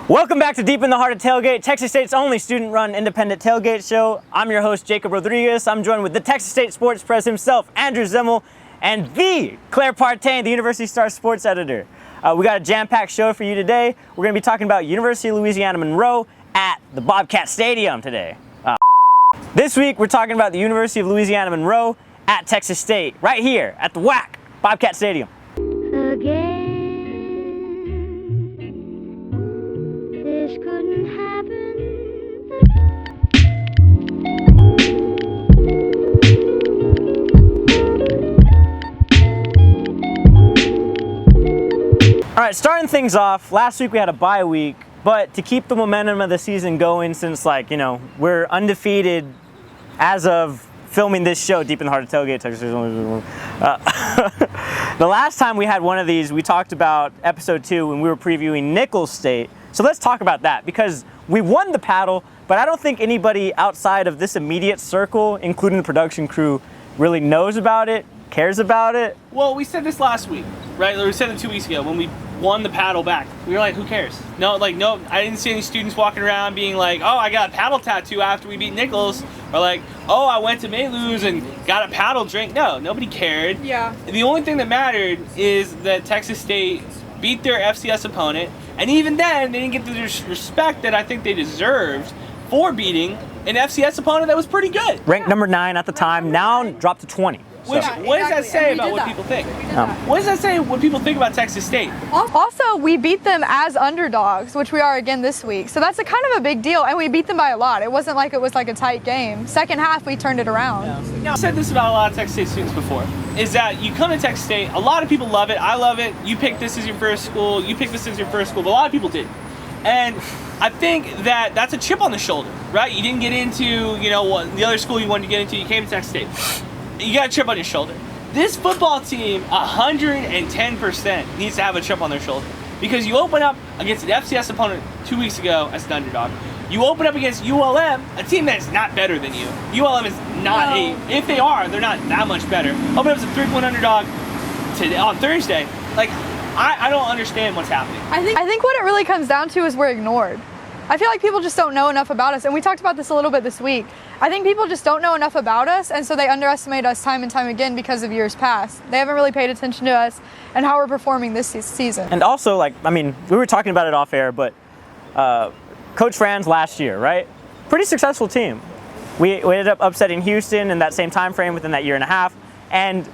Welcome back to Deep in the Heart of Tailgate, Texas State's only student-run independent tailgate show. I'm your host, Jakob Rodriguez. I'm joined with the Texas State Sports Prez himself, Andrew Zimmel, and the Partain, the University Star sports editor. We got a jam-packed show for you today. We're going to be talking about University of Louisiana-Monroe at the Bobcat Stadium today. This week, we're talking about the University of Louisiana-Monroe at Texas State, right here at the WAC, Bobcat Stadium. Again, this couldn't happen. All right, starting things off, last week we had a bye week, but to keep the momentum of the season going, since we're undefeated as of filming this show, Deep in the Heart of Tailgate, Texas State. The last time we had one of these, we talked about episode 2 when we were previewing Nicholls State. So let's talk about that, because we won the paddle, but I don't think anybody outside of this immediate circle, including the production crew, really knows about it, cares about it. Well, we said this last week, right? We said it 2 weeks ago when we won the paddle back. We were like, who cares? No, I didn't see any students walking around being like, oh, I got a paddle tattoo after we beat Nicholls. Or like, oh, I went to Maylou's and got a paddle drink. No, nobody cared. Yeah. The only thing that mattered is that Texas State beat their FCS opponent. And even then, they didn't get the respect that I think they deserved for beating an FCS opponent that was pretty good. Ranked number 9 at the time, now dropped to 20. Which, So. what does that say And we about did what that. people think? We did Um, that. What does that say what people think about Texas State? Also, we beat them as underdogs, which we are again this week. So that's a kind of a big deal, and we beat them by a lot. It wasn't like it was like a tight game. Second half, we turned it around. I've said this about a lot of Texas State students before, is that you come to Texas State, a lot of people love it, I love it, you pick this as your first school, you pick this as your first school, but a lot of people didn't. And I think that that's a chip on the shoulder, right? You didn't get into, the other school you wanted to get into, you came to Texas State. You got a chip on your shoulder. This football team, 110% needs to have a chip on their shoulder. Because you open up against an FCS opponent 2 weeks ago as an underdog. You open up against ULM, a team that's not better than you. ULM is not if they are, they're not that much better. Open up as a 3-point underdog on Thursday. I don't understand what's happening. I think what it really comes down to is we're ignored. I feel like people just don't know enough about us, and we talked about this a little bit this week. I think people just don't know enough about us, and so they underestimate us time and time again because of years past. They haven't really paid attention to us and how we're performing this season. And also, we were talking about it off air, but Coach Franz last year, right? Pretty successful team. We ended up upsetting Houston in that same time frame within that year and a half, and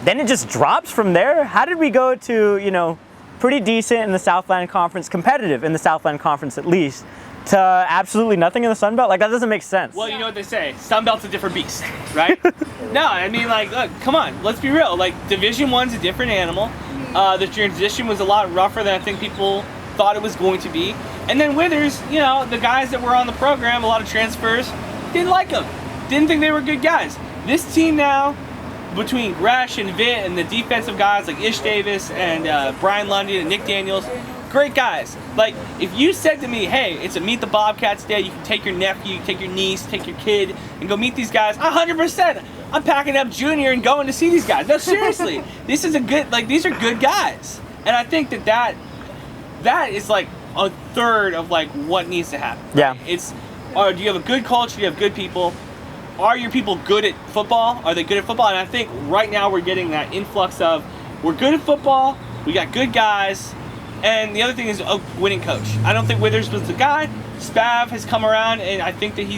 then it just drops from there. How did we go to, pretty decent in the Southland Conference, competitive in the Southland Conference at least, to absolutely nothing in the Sun Belt? That doesn't make sense. Well, you know what they say, Sun Belt's a different beast, right? No, I mean, look, come on, let's be real. Division I's a different animal. The transition was a lot rougher than I think people thought it was going to be. And then Withers, the guys that were on the program, a lot of transfers, didn't like them. Didn't think they were good guys. This team now, between Gresh and Vitt and the defensive guys like Ish Davis and Brian Lundy and Nick Daniels, great guys. If you said to me, hey, it's a Meet the Bobcats day, you can take your nephew, take your niece, take your kid, and go meet these guys, 100%. I'm packing up Junior and going to see these guys. No, seriously, this is these are good guys. And I think that is a third of what needs to happen. Yeah. Do you have a good culture? Do you have good people? Are your people good at football? Are they good at football? And I think right now we're getting that influx of, we're good at football, we got good guys, and the other thing is a winning coach. I don't think Withers was the guy. Spav has come around, and I think that he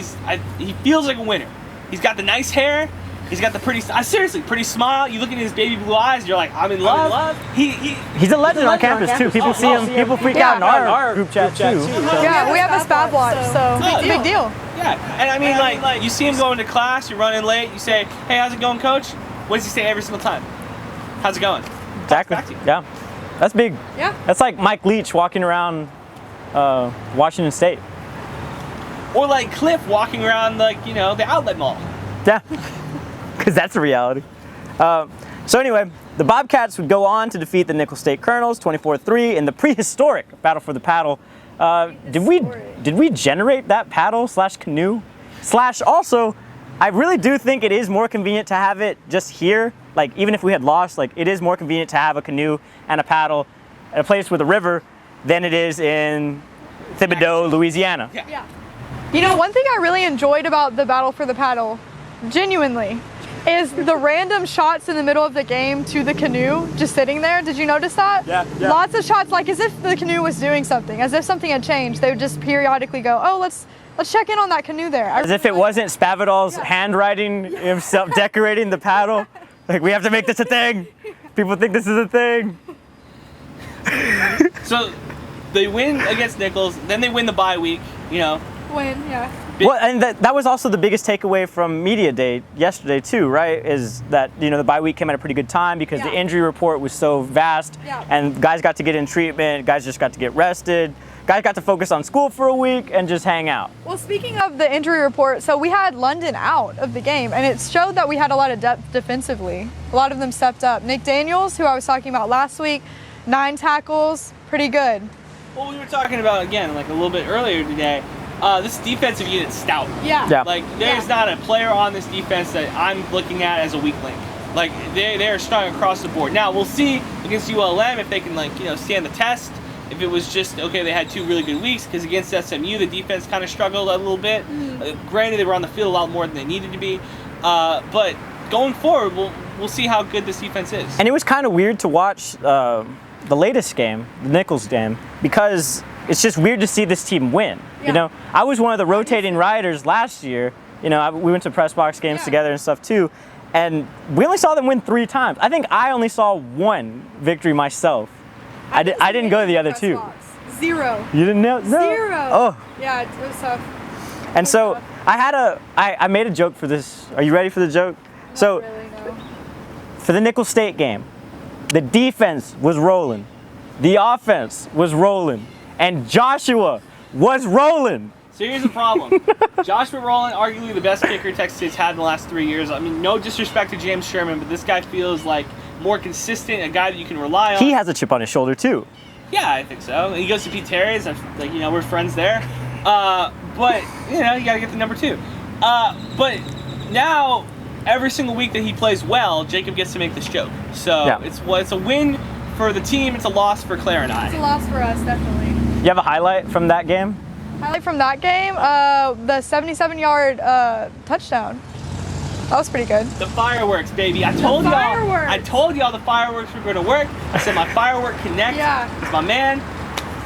feels like a winner. He's got the nice hair. He's got the pretty smile. You look at his baby blue eyes, you're like, I'm in love. He's a legend on campus too. People see him. People freak out in our group chat too. Yeah, we have a Spav watch, so it's a big deal. Yeah, and I mean, you see him going to class, you're running late, you say, hey, how's it going, coach? What does he say every single time? How's it going? Exactly. Back to you. Yeah, that's big. Yeah. That's like Mike Leach walking around Washington State. Or Cliff walking around the outlet mall. Yeah, because that's a reality. So anyway, the Bobcats would go on to defeat the Nicholls State Colonels 24-3 in the prehistoric Battle for the Paddle. Did we generate that paddle / canoe / also, I really do think it is more convenient to have it just here. Even if we had lost, it is more convenient to have a canoe and a paddle at a place with a river than it is in Thibodeau, Louisiana. Yeah. You know, one thing I really enjoyed about the battle for the paddle, genuinely, is the random shots in the middle of the game to the canoe just sitting there. Did you notice that? Yeah. Lots of shots, like as if the canoe was doing something, as if something had changed. They would just periodically go, oh, let's check in on that canoe there. As if it wasn't Spavital's handwriting himself decorating the paddle. Like, we have to make this a thing. People think this is a thing. So they win against Nichols, then they win the bye week, you know. Win, yeah. Well, and that was also the biggest takeaway from Media Day yesterday too, right? Is that, you know, the bye week came at a pretty good time because the injury report was so vast, and guys got to get in treatment, guys just got to get rested, guys got to focus on school for a week and just hang out. Well, speaking of the injury report, so we had London out of the game, and it showed that we had a lot of depth defensively. A lot of them stepped up. Nick Daniels, who I was talking about last week, 9 tackles, pretty good. Well, we were talking about, again, like a little bit earlier today, this defensive unit's stout. Yeah. Like, there's not a player on this defense that I'm looking at as a weak link. Like, they are strong across the board. Now, we'll see against ULM if they can, like, you know, stand the test. If it was just, okay, they had 2 really good weeks, because against SMU, the defense kind of struggled a little bit. Granted, they were on the field a lot more than they needed to be. But going forward, we'll see how good this defense is. And it was kind of weird to watch the latest game, the Nichols game, because it's just weird to see this team win. You know, I was one of the rotating riders last year. You know, we went to press box games together and stuff too, and we only saw them win 3 times. I think I only saw 1 victory myself. I didn't go to the other 2. 0. You didn't know? No. 0. Oh. Yeah, it was tough. And so I made a joke for this. Are you ready for the joke? So Really, no. for the Nicholls State game, the defense was rolling, the offense was rolling, and Joshua was rolling. So here's the problem. Joshua Rowland, arguably the best kicker Texas State's had in the last 3 years. I mean, no disrespect to James Sherman, but this guy feels like more consistent, a guy that you can rely on. He has a chip on his shoulder too. Yeah, I think so. He goes to Pete Terry's. Like, you know, we're friends there. But, you know, you got to get the number 2. But now, every single week that he plays well, Jacob gets to make this joke. So it's a win for the team. It's a loss for Claire and I. It's a loss for us, definitely. You have a highlight from that game? Highlight from that game, the 77-yard touchdown. That was pretty good. The fireworks, baby. I told y'all the fireworks were going to work. I said my firework connect. It's my man.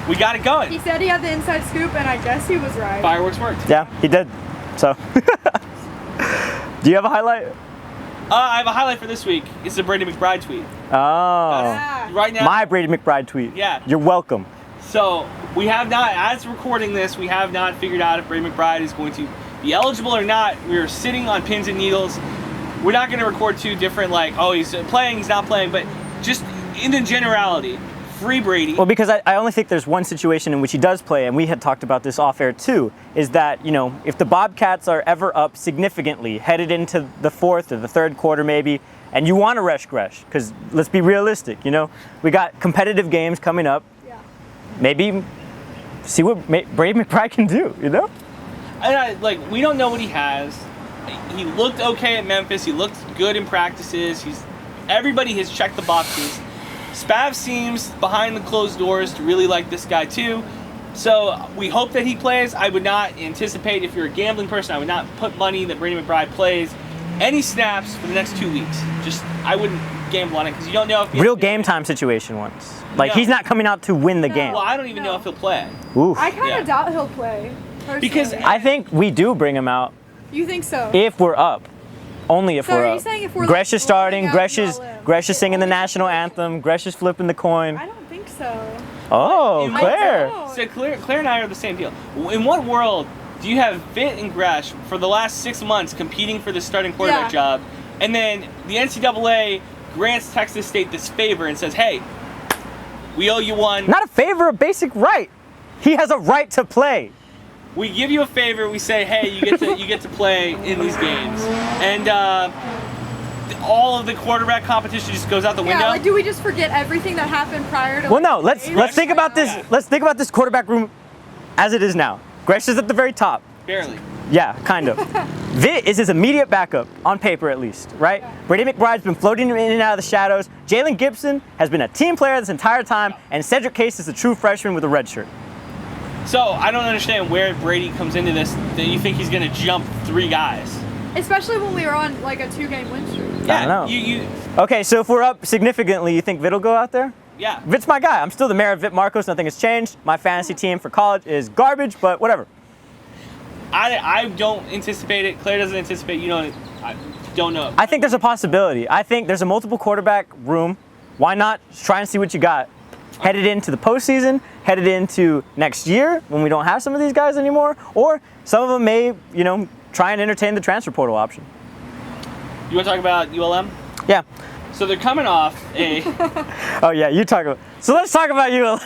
We got it going. He said he had the inside scoop, and I guess he was right. Fireworks worked. Yeah, he did. So, do you have a highlight? I have a highlight for this week. It's the Brady McBride tweet. Oh. Right now. My Brady McBride tweet. Yeah. You're welcome. So, we have not, as recording this, we have not figured out if Brady McBride is going to be eligible or not. We're sitting on pins and needles. We're not going to record 2 different, like, oh, he's playing, he's not playing, but just in the generality, free Brady. Well, because I only think there's one situation in which he does play, and we had talked about this off air too, is that, you know, if the Bobcats are ever up significantly, headed into the 4th or the 3rd quarter maybe, and you want to rush Gresh, because let's be realistic, you know, we got competitive games coming up. Maybe see what Brady McBride can do, you know? And we don't know what he has. He looked okay at Memphis. He looked good in practices. Everybody has checked the boxes. Spav seems behind the closed doors to really like this guy too. So we hope that he plays. I would not anticipate, if you're a gambling person, I would not put money that Brady McBride plays any snaps for the next 2 weeks. I wouldn't gamble on it because you don't know if real game time situation once. Like, he's not coming out to win the game. Well, I don't even know if he'll play. Oof. I kind of doubt he'll play. Personally. Because I think we do bring him out. You think so? If we're up. Only if So we're are up. you saying if we're Gresh is starting, Gresh is Gresh singing the national anthem, Gresh is flipping the coin. I don't think so. Oh, Claire. So Claire and I are the same deal. In what world do you have Vitt and Gresh for the last 6 months competing for the starting quarterback job, and then the NCAA grants Texas State this favor and says, hey, we owe you one. Not a favor, a basic right. He has a right to play. We give you a favor. We say, hey, you get to play in these games, and all of the quarterback competition just goes out the window. Yeah, like, do we just forget everything that happened prior to? Well, no. Let's think about this. Let's think about this quarterback room as it is now. Gresh is at the very top. Barely. Yeah, kind of. Vitt is his immediate backup, on paper at least, right? Yeah. Brady McBride's been floating in and out of the shadows. Jalen Gibson has been a team player this entire time, and Cedric Case is a true freshman with a red shirt. So I don't understand where Brady comes into this, that you think he's going to jump 3 guys. Especially when we were on like a 2-game win streak. Yeah, I don't know. You Okay, so if we're up significantly, you think Vitt'll go out there? yeah. Vitt's my guy. I'm still the mayor of Vitt Marcos. Nothing has changed. My fantasy team for college is garbage, but whatever. I don't anticipate it. Claire doesn't anticipate. I don't know. I think there's a possibility. I think there's a multiple quarterback room. Why not try and see what you got? Headed into the postseason, headed into next year when we don't have some of these guys anymore, or some of them may, try and entertain the transfer portal option. You want to talk about ULM? Yeah. So they're coming off a. Oh yeah, you talk about. So let's talk about you.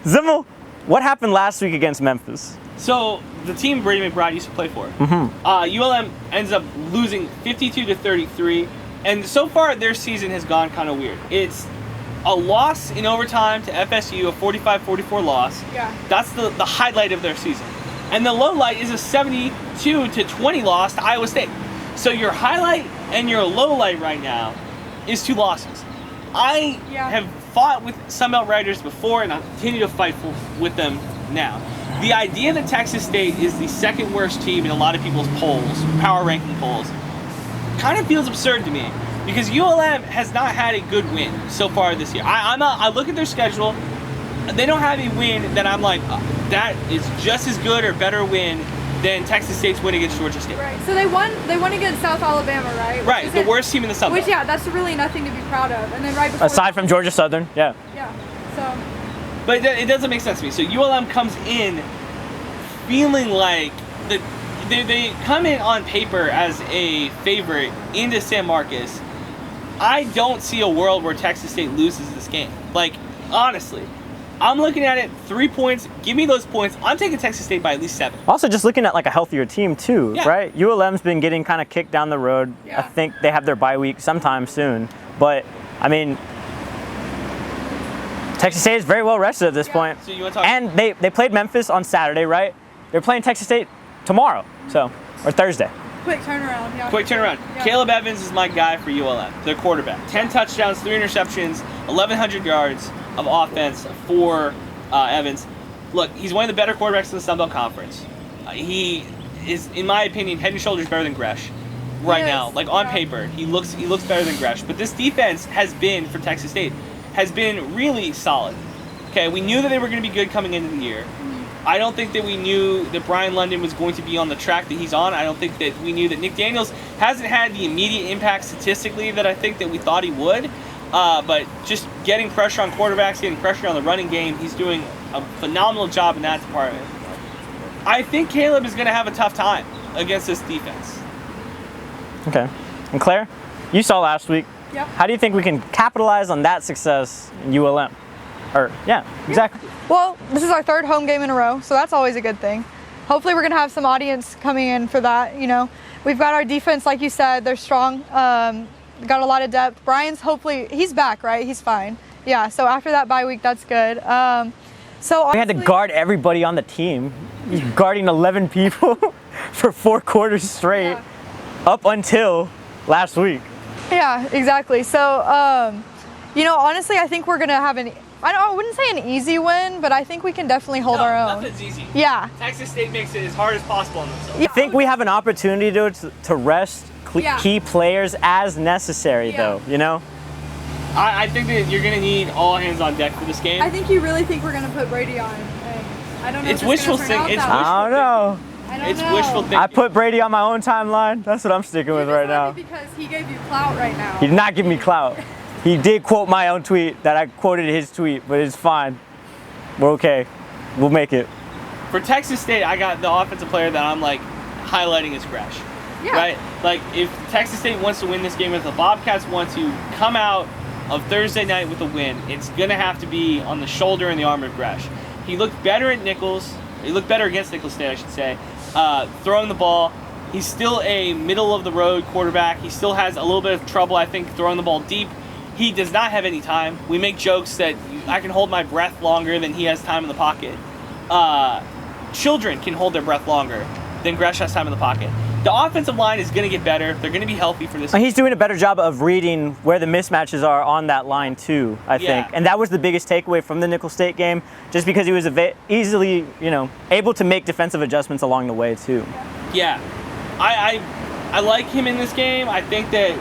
Zimmel, what happened last week against Memphis? So the team Brady McBride used to play for. ULM ends up losing 52-33, and so far their season has gone kind of weird. It's a loss in overtime to FSU, a 45-44 loss. Yeah. That's the highlight of their season. And the low light is a 72-20 loss to Iowa State. So your highlight and your low light right now is 2 losses. I have fought with Sunbelt writers before, and I continue to fight with them now. The idea that Texas State is the second worst team in a lot of people's polls, power ranking polls, kind of feels absurd to me, because ULM has not had a good win so far this year. I look at their schedule. They don't have a win that I'm like, that is just as good or better win than Texas State's win against Georgia State. Right. So they won against South Alabama, right? Right, the worst team in the Sun Belt. Which, that's really nothing to be proud of. And then right before Aside from Georgia Southern, yeah. Yeah. So. But it doesn't make sense to me. So ULM comes in feeling like they come in on paper as a favorite into San Marcos. I don't see a world where Texas State loses this game. Like, honestly. I'm looking at it, 3 points. Give me those points. I'm taking Texas State by at least 7. Also, just looking at like a healthier team too, right? ULM's been getting kind of kicked down the road. Yeah. I think they have their bye week sometime soon. But I mean, Texas State is very well rested at this point. So you want to talk? And they played Memphis on Saturday, right? They're playing Texas State tomorrow, or Thursday. Quick turnaround, yeah. Quick turnaround. Yeah. Caleb Evans is my guy for ULM, their quarterback. 10 touchdowns, 3 interceptions, 1,100 yards of offense for Evans. Look, he's one of the better quarterbacks in the Sun Belt Conference. He is, in my opinion, head and shoulders better than Gresh right now. Like, on paper, he looks better than Gresh. But this defense has been, for Texas State, has been really solid. Okay, we knew that they were going to be good coming into the year. I don't think that we knew that Brian London was going to be on the track that he's on. I don't think that we knew that Nick Daniels hasn't had the immediate impact statistically that I think that we thought he would. But just getting pressure on quarterbacks, getting pressure on the running game, he's doing a phenomenal job in that department. I think Caleb is going to have a tough time against this defense. Okay. And Claire, you saw last week. Yep. How do you think we can capitalize on that success in ULM? Exactly. Well, this is our 3rd home game in a row, so that's always a good thing. Hopefully we're going to have some audience coming in for that, We've got our defense, like you said, they're strong. Got a lot of depth. Brian's he's back, right? He's fine. Yeah, so after that bye week, that's good. So we had to guard everybody on the team. He's guarding 11 people for 4 quarters straight up until last week. Yeah, exactly. So, honestly, I think we're going to have I wouldn't say an easy win, but I think we can definitely hold our own. Nothing's easy. Yeah. Texas State makes it as hard as possible on themselves. I think we have an opportunity to rest key players as necessary, though, I think that you're going to need all hands on deck for this game. I think you really think we're going to put Brady on. And I don't know. It's wishful thinking. I don't know. It's wishful thinking. I put Brady on my own timeline. That's what I'm sticking with right now. Because he gave you clout right now. He did not give me clout. He did quote my own tweet that I quoted his tweet, but it's fine. We're okay. We'll make it. For Texas State, I got the offensive player that I'm like highlighting as Gresh. Yeah. Right? Like, if Texas State wants to win this game, if the Bobcats want to come out of Thursday night with a win, it's going to have to be on the shoulder and the arm of Gresh. He looked better at Nichols. He looked better against Nichols State, I should say. Throwing the ball. He's still a middle-of-the-road quarterback. He still has a little bit of trouble, I think, throwing the ball deep. He does not have any time. We make jokes that I can hold my breath longer than he has time in the pocket. Children can hold their breath longer than Gresh has time in the pocket. The offensive line is going to get better. They're going to be healthy for this. And he's doing a better job of reading where the mismatches are on that line too, I think. And that was the biggest takeaway from the Nickel State game, just because he was easily, able to make defensive adjustments along the way too. Yeah, I like him in this game. I think that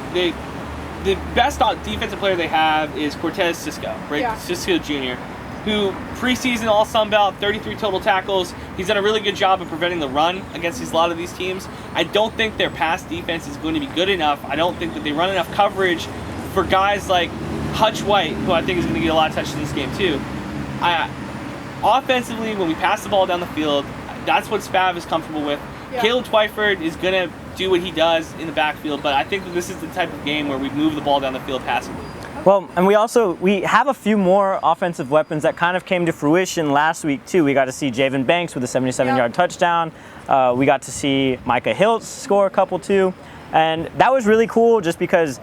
the best defensive player they have is Cortez Cisco, right? Yeah. Cisco Jr., who preseason all Sun Belt, 33 total tackles. He's done a really good job of preventing the run against a lot of these teams. I don't think their pass defense is going to be good enough. I don't think that they run enough coverage for guys like Hutch White, who I think is going to get a lot of touches in this game too. Offensively, when we pass the ball down the field, that's what Spav is comfortable with. Yeah. Caleb Twyford is going to do what he does in the backfield, but I think that this is the type of game where we move the ball down the field passively. Well, and we have a few more offensive weapons that kind of came to fruition last week too. We got to see Javen Banks with a 77-yard touchdown. We got to see Micah Hiltz score a couple too. And that was really cool just because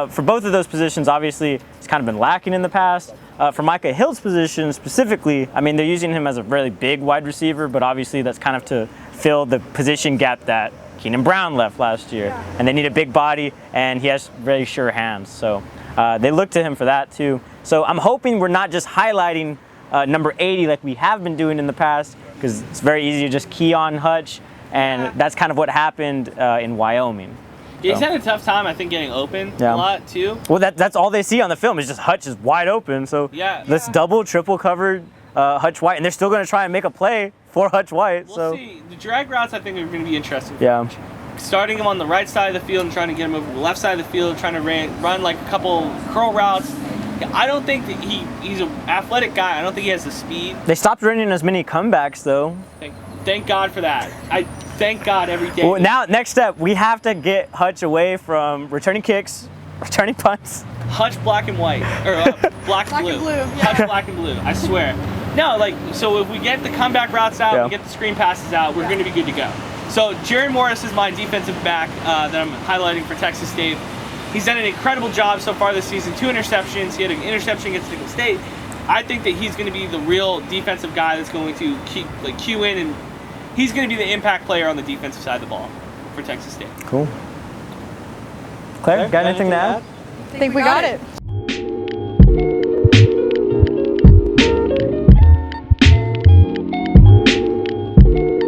for both of those positions, obviously, it's kind of been lacking in the past. For Micah Hilt's position specifically, I mean, they're using him as a really big wide receiver, but obviously that's kind of to fill the position gap that Keenan Brown left last year. And they need a big body, and he has very sure hands. So they look to him for that too. So I'm hoping we're not just highlighting number 80 like we have been doing in the past, because it's very easy to just key on Hutch, and that's kind of what happened in Wyoming. He's had a tough time, I think, getting open a lot too. Well, that's all they see on the film is just Hutch is wide open. So let's double, triple covered Hutch White, and they're still going to try and make a play for Hutch White. We'll see. The drag routes, I think, are going to be interesting. Yeah. Starting him on the right side of the field and trying to get him over the left side of the field, trying to run like a couple curl routes. I don't think that he's an athletic guy. I don't think he has the speed. They stopped running as many comebacks, though. Thank God for that. I thank God every day. Well, now, next step, we have to get Hutch away from returning kicks, returning punts. Hutch black and white, or black and blue. Hutch black and blue, I swear. No, so if we get the comeback routes out, we get the screen passes out, we're going to be good to go. So Jerry Morris is my defensive back that I'm highlighting for Texas State. He's done an incredible job so far this season. 2 interceptions. He had an interception against Nickel State. I think that he's going to be the real defensive guy that's going to cue in, and he's going to be the impact player on the defensive side of the ball for Texas State. Cool. Claire, got anything to add? I think we got it.